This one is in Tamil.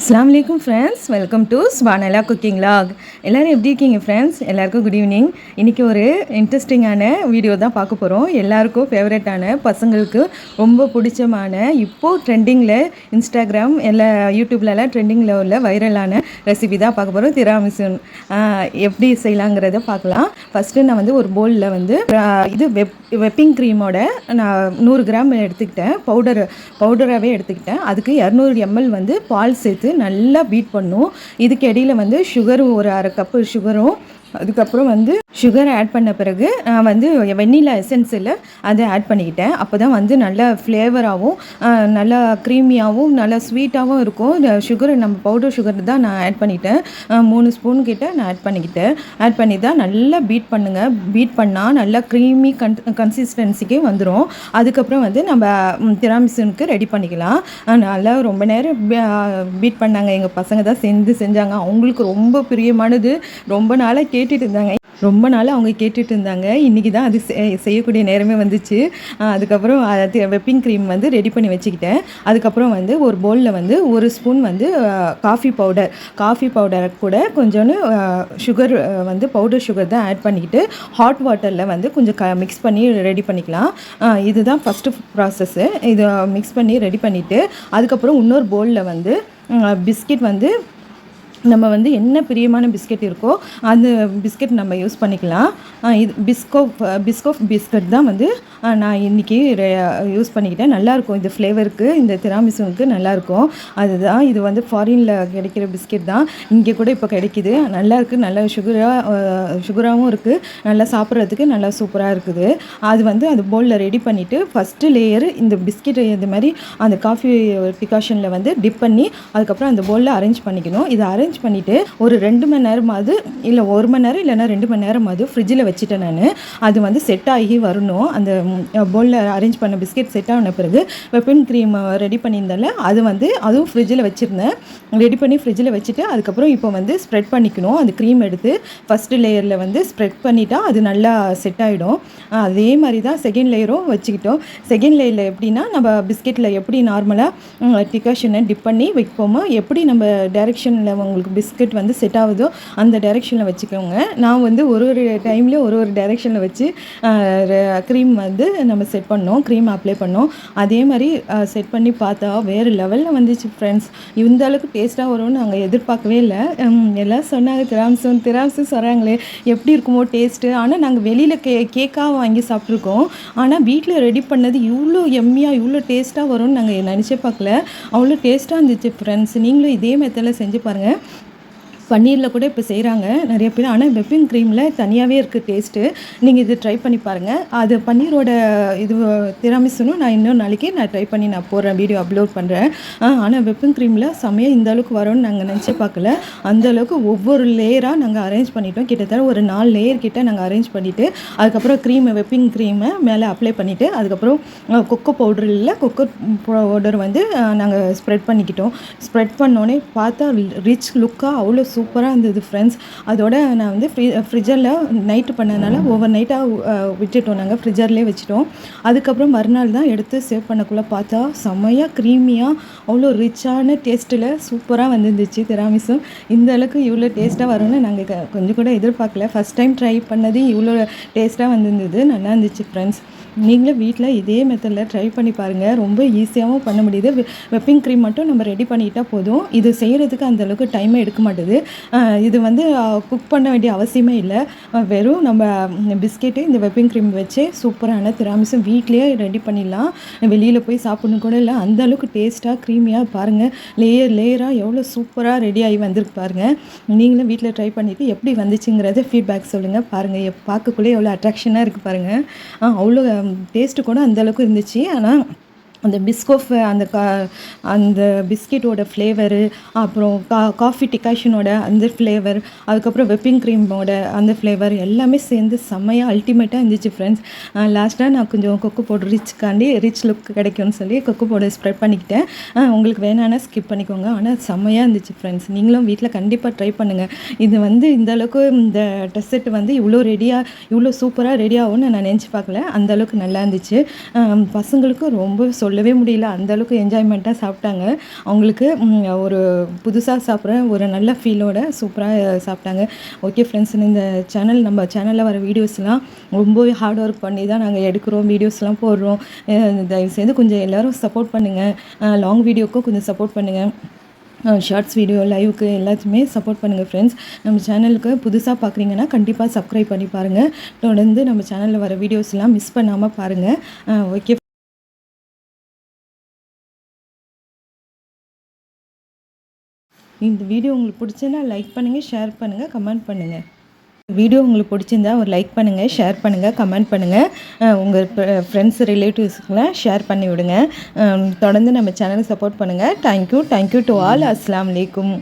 அஸ்ஸலாமு அலைக்கும் ஃப்ரெண்ட்ஸ், வெல்கம் டு ஸ்வானலா குக்கிங் லாக். எல்லோரும் எப்படி இருக்கீங்க ஃப்ரெண்ட்ஸ்? எல்லாருக்கும் குட் ஈவினிங். இன்றைக்கி ஒரு இன்ட்ரெஸ்டிங்கான வீடியோ தான் பார்க்க போகிறோம். எல்லாருக்கும் ஃபேவரட்டான, பசங்களுக்கு ரொம்ப பிடிச்சமான, இப்போது ட்ரெண்டிங்கில் இன்ஸ்டாகிராம் யூடியூப்லலாம் ட்ரெண்டிங்கில் உள்ள வைரலான ரெசிபி தான் பார்க்க போகிறோம். திராமிசு எப்படி செய்யலாங்கிறத பார்க்கலாம். ஃபஸ்ட்டு நான் வந்து ஒரு பவுலில் வந்து இது வெப்பிங் க்ரீமோட நான் 100 கிராம் எடுத்துக்கிட்டேன். பவுடராகவே எடுத்துக்கிட்டேன். அதுக்கு 200 ml வந்து பால் சேர்த்து நல்லா பீட் பண்ணும். இதுக்கு இடையில் வந்து சுகரும் ஒரு அரை கப்பு சுகரும், அதுக்கப்புறம் வந்து சுகர் ஆட் பண்ண பிறகு நான் வந்து வெண்ணிலா எசன்ஸில் அதை ஆட் பண்ணிக்கிட்டேன். அப்போ தான் வந்து நல்லா ஃப்ளேவராகவும் நல்லா க்ரீமியாகவும் நல்லா ஸ்வீட்டாகவும் இருக்கும். சுகர் நம்ம பவுடர் சுகர் தான் நான் ஆட் பண்ணிக்கிட்டேன். 3 ஸ்பூன் கிட்ட நான் ஆட் பண்ணி தான் நல்லா பீட் பண்ணுங்கள். பீட் பண்ணால் நல்லா க்ரீமி கன்சிஸ்டன்சிக்கே வந்துடும். அதுக்கப்புறம் வந்து நம்ம திராமிசுக்கு ரெடி பண்ணிக்கலாம். நல்லா ரொம்ப நேரம் பீட் பண்ணாங்க. எங்கள் பசங்க தான் செஞ்சாங்க. அவங்களுக்கு ரொம்ப பிரியமானது. ரொம்ப நாளாக கேட்டுட்டு இருந்தாங்க. இன்றைக்கி தான் அது செய்யக்கூடிய நேரமே வந்துச்சு. அதுக்கப்புறம் வெப்பிங் க்ரீம் வந்து ரெடி பண்ணி வச்சுக்கிட்டேன். அதுக்கப்புறம் வந்து ஒரு பவுலில் வந்து 1 ஸ்பூன் வந்து காஃபி பவுடர் கூட கொஞ்சோன்னு சுகர் வந்து பவுடர் சுகர் தான் ஆட் பண்ணிக்கிட்டு ஹாட் வாட்டரில் வந்து கொஞ்சம் மிக்ஸ் பண்ணி ரெடி பண்ணிக்கலாம். இதுதான் ஃபஸ்ட்டு ப்ராசஸ்ஸு. இதை மிக்ஸ் பண்ணி ரெடி பண்ணிவிட்டு அதுக்கப்புறம் இன்னொரு பவுலில் வந்து பிஸ்கெட் வந்து நம்ம வந்து என்ன பிரியமான பிஸ்கெட் இருக்கோ அந்த பிஸ்கெட் நம்ம யூஸ் பண்ணிக்கலாம். இது பிஸ்கோஃப் பிஸ்கட் தான் வந்து நான் இன்றைக்கி யூஸ் பண்ணிக்கிட்டேன். நல்லாயிருக்கும் இந்த ஃப்ளேவருக்கு, இந்த திராமிசுக்கு நல்லாயிருக்கும். அதுதான் இது ஃபாரினில் கிடைக்கிற பிஸ்கெட் தான். இங்கே கூட இப்போ கிடைக்கிது. நல்லாயிருக்கு. நல்லா சுகராகவும் இருக்குது. நல்லா சாப்பிட்றதுக்கு நல்லா சூப்பராக இருக்குது. அது பவுலில் ரெடி பண்ணிவிட்டு ஃபஸ்ட்டு லேயர் இந்த பிஸ்கெட் இது மாதிரி அந்த காஃபி டிகாஷனில் வந்து டிப் பண்ணி அதுக்கப்புறம் அந்த பவுலில் அரேஞ்ச் பண்ணிக்கணும். இதை அரேஞ்ச் பண்ணிவிட்டு ஒரு 2 மணி நேரமாவது இல்லை 1 மணி நேரம் இல்லைன்னா 2 மணி நேரமாவது ஃப்ரிட்ஜில் வச்சுட்டேன். நான் அது செட் ஆகி வரணும். அந்த பவுலில் அரேஞ்ச் பண்ண பிஸ்கெட் செட் ஆன பிறகு வெப்பிங் க்ரீம் ரெடி பண்ணியிருந்தால அதுவும் ஃப்ரிட்ஜில் வச்சுருந்தேன். ரெடி பண்ணி ஃப்ரிட்ஜில் வச்சுட்டு அதுக்கப்புறம் இப்போ ஸ்ப்ரெட் பண்ணிக்கணும். அந்த க்ரீம் எடுத்து ஃபஸ்ட்டு லேயரில் ஸ்ப்ரெட் பண்ணிட்டா அது நல்லா செட் ஆகிடும். அதே மாதிரி தான் செகண்ட் லேயரும் வச்சுக்கிட்டோம். செகண்ட் லேயரில் எப்படின்னா நம்ம பிஸ்கெட்டில் எப்படி நார்மலாக டிகாஷனை டிப் பண்ணி வைப்போமோ, எப்படி நம்ம டைரெக்ஷனில் உங்களுக்கு பிஸ்கெட் செட் ஆகுதோ அந்த டைரெக்ஷனில் வச்சுக்கோங்க. நான் ஒரு டைம்லேயும் ஒரு டைரெக்ஷனில் வச்சு க்ரீம் நம்ம செட் பண்ணோம், க்ரீம் அப்ளை பண்ணோம். அதே மாதிரி செட் பண்ணி பார்த்தா வேறு லெவலில் வந்துச்சு ஃப்ரெண்ட்ஸ். இந்த அளவுக்கு டேஸ்ட்டாக வரும்னு நாங்கள் எதிர்பார்க்கவே இல்லை. எல்லாம் சொன்னாங்க திராமிசு சொல்கிறாங்களே எப்படி இருக்குமோ டேஸ்ட்டு. ஆனால் நாங்கள் வெளியில் கேக்காக வாங்கி சாப்பிட்ருக்கோம். ஆனால் வீட்டில் ரெடி பண்ணது இவ்வளோ எம்மியாக இவ்வளோ டேஸ்ட்டாக வரும்னு நாங்கள் நினச்சே பார்க்கல. அவ்வளோ டேஸ்ட்டாக இருந்துச்சு ஃப்ரெண்ட்ஸ். நீங்களும் இதே மெத்தடில் செஞ்சு பாருங்கள். பன்னீரில் கூட இப்போ செய்கிறாங்க நிறைய பேர். ஆனால் வெப்பிங் க்ரீமில் தனியாகவே இருக்குது டேஸ்ட்டு. நீங்கள் இது ட்ரை பண்ணி பாருங்கள். அது பன்னீரோட இது திராமிசுன்னு நான் இன்னொரு நாளைக்கு ட்ரை பண்ணி போடுறேன், வீடியோ அப்லோட் பண்ணுறேன். ஆனால் வெப்பிங் க்ரீமில் செம்மையாக இந்த அளவுக்கு வரும்னு நாங்கள் நினச்சி பார்க்கல. அந்தளவுக்கு ஒவ்வொரு லேயராக நாங்கள் அரேஞ்ச் பண்ணிட்டோம். கிட்டத்தட்ட ஒரு 4 லேயர் கிட்ட நாங்கள் அரேஞ்ச் பண்ணிவிட்டு அதுக்கப்புறம் வெப்பிங் க்ரீமை மேலே அப்ளை பண்ணிவிட்டு அதுக்கப்புறம் கொக்கோ பவுடர் நாங்கள் ஸ்ப்ரெட் பண்ணிக்கிட்டோம். ஸ்ப்ரெட் பண்ணோன்னே பார்த்தா ரிச் லுக்காக அவ்வளோ சூப்பராக இருந்தது ஃப்ரெண்ட்ஸ். அதோட நான் ஃப்ரிட்ஜரில் நைட்டு பண்ணதுனால ஓவர் நைட்டாக விட்டுட்டோம். நாங்கள் ஃப்ரிட்ஜர்லேயே வச்சுட்டோம். அதுக்கப்புறம் மறுநாள் தான் எடுத்து சேவ் பண்ணக்குள்ளே பார்த்தா செம்மையாக க்ரீமியாக அவ்வளோ ரிச்சான டேஸ்ட்டில் சூப்பராக வந்துருந்துச்சு திராமிசு. இந்த அளவுக்கு இவ்வளோ டேஸ்ட்டாக வரும்னு நாங்கள் கொஞ்சம் கூட எதிர்பார்க்கல. ஃபஸ்ட் டைம் ட்ரை பண்ணது இவ்வளோ டேஸ்ட்டாக வந்திருந்தது. நல்லா இருந்துச்சு ஃப்ரெண்ட்ஸ். நீங்களும் வீட்டில் இதே மெத்தடில் ட்ரை பண்ணி பாருங்கள். ரொம்ப ஈஸியாகவும் பண்ண முடியுது. வெப்பிங் க்ரீம் மட்டும் நம்ம ரெடி பண்ணிக்கிட்டால் போதும். இது செய்கிறதுக்கு அந்தளவுக்கு டைமே எடுக்க மாட்டுது. இது குக் பண்ண வேண்டிய அவசியமே இல்லை. வெறும் நம்ம பிஸ்கெட்டு இந்த வெப்பிங் க்ரீம் வச்சே சூப்பரான திராமிசு வீட்லேயே ரெடி பண்ணிடலாம். வெளியில் போய் சாப்பிடணும் கூட இல்லை. அந்தளவுக்கு டேஸ்ட்டாக க்ரீமியாக பாருங்கள். லேயராக எவ்வளோ சூப்பராக ரெடி ஆகி வந்திருக்கு பாருங்கள். நீங்களும் வீட்டில் ட்ரை பண்ணிவிட்டு எப்படி வந்துச்சுங்கிறத ஃபீட்பேக் சொல்லுங்கள். பாருங்கள், பார்க்கக்குள்ளே எவ்வளோ அட்ராக்ஷனாக இருக்குது பாருங்கள். அவ்வளோ டேஸ்ட்டு கூட அந்தளவுக்கு இருந்துச்சு. ஆனால் அந்த அந்த பிஸ்கெட்டோட ஃப்ளேவரு, அப்புறம் காஃபி டிகாஷனோட அந்த ஃப்ளேவர், அதுக்கப்புறம் வெப்பிங் க்ரீமோட அந்த ஃப்ளேவர் எல்லாமே சேர்ந்து செம்மையாக அல்டிமேட்டாக இருந்துச்சு ஃப்ரெண்ட்ஸ். லாஸ்ட்டாக நான் கொஞ்சம் கொக்கோ பவுடர் ரிச் லுக் கிடைக்கும்னு சொல்லி கொக்கோ பவுடர் ஸ்ப்ரெட் பண்ணிக்கிட்டேன். உங்களுக்கு வேணான்னா ஸ்கிப் பண்ணிக்கோங்க. ஆனால் செம்மையாக இருந்துச்சு ஃப்ரெண்ட்ஸ். நீங்களும் வீட்டில் கண்டிப்பாக ட்ரை பண்ணுங்கள். இது இந்த அளவுக்கு இந்த டெசர்ட் இவ்வளோ சூப்பராக ரெடி ஆகும்னு நான் நினச்சி பார்க்கல. அந்தளவுக்கு நல்லா இருந்துச்சு. பசங்களுக்கும் ரொம்ப சொல்லவே முடியல, அந்தளவுக்கு என்ஜாய்மெண்ட்டாக சாப்பிட்டாங்க. அவங்களுக்கு ஒரு புதுசாக சாப்பிட்ற ஒரு நல்ல ஃபீலோட சூப்பராக சாப்பிட்டாங்க. ஓகே ஃப்ரெண்ட்ஸ், இந்த நம்ம சேனலில் வர வீடியோஸ்லாம் ரொம்பவே ஹார்ட் ஒர்க் பண்ணி தான் நாங்கள் எடுக்கிறோம், வீடியோஸ்லாம் போடுறோம். தயவுசெய்து கொஞ்சம் எல்லோரும் சப்போர்ட் பண்ணுங்கள். லாங் வீடியோக்கும் கொஞ்சம் சப்போர்ட் பண்ணுங்கள். ஷார்ட்ஸ் வீடியோ, லைவுக்கு எல்லாத்தையுமே சப்போர்ட் பண்ணுங்கள் ஃப்ரெண்ட்ஸ். நம்ம சேனலுக்கு புதுசாக பார்க்குறீங்கன்னா கண்டிப்பாக சப்ஸ்கிரைப் பண்ணி பாருங்கள். தொடர்ந்து நம்ம சேனலில் வர வீடியோஸ்லாம் மிஸ் பண்ணாமல் பாருங்கள். ஓகே. இந்த வீடியோ உங்களுக்கு பிடிச்சிருந்தா லைக் பண்ணுங்கள், ஷேர் பண்ணுங்கள், கமெண்ட் பண்ணுங்கள். வீடியோ உங்களுக்கு பிடிச்சிருந்தா ஒரு லைக் பண்ணுங்கள், ஷேர் பண்ணுங்கள், கமெண்ட் பண்ணுங்கள். உங்கள் ஃப்ரெண்ட்ஸ் ரிலேட்டிவ்ஸுக்கெலாம் ஷேர் பண்ணி விடுங்க. தொடர்ந்து நம்ம சேனலை சப்போர்ட் பண்ணுங்கள். Thank you to all. அஸ்ஸலாமு அலைக்கும்.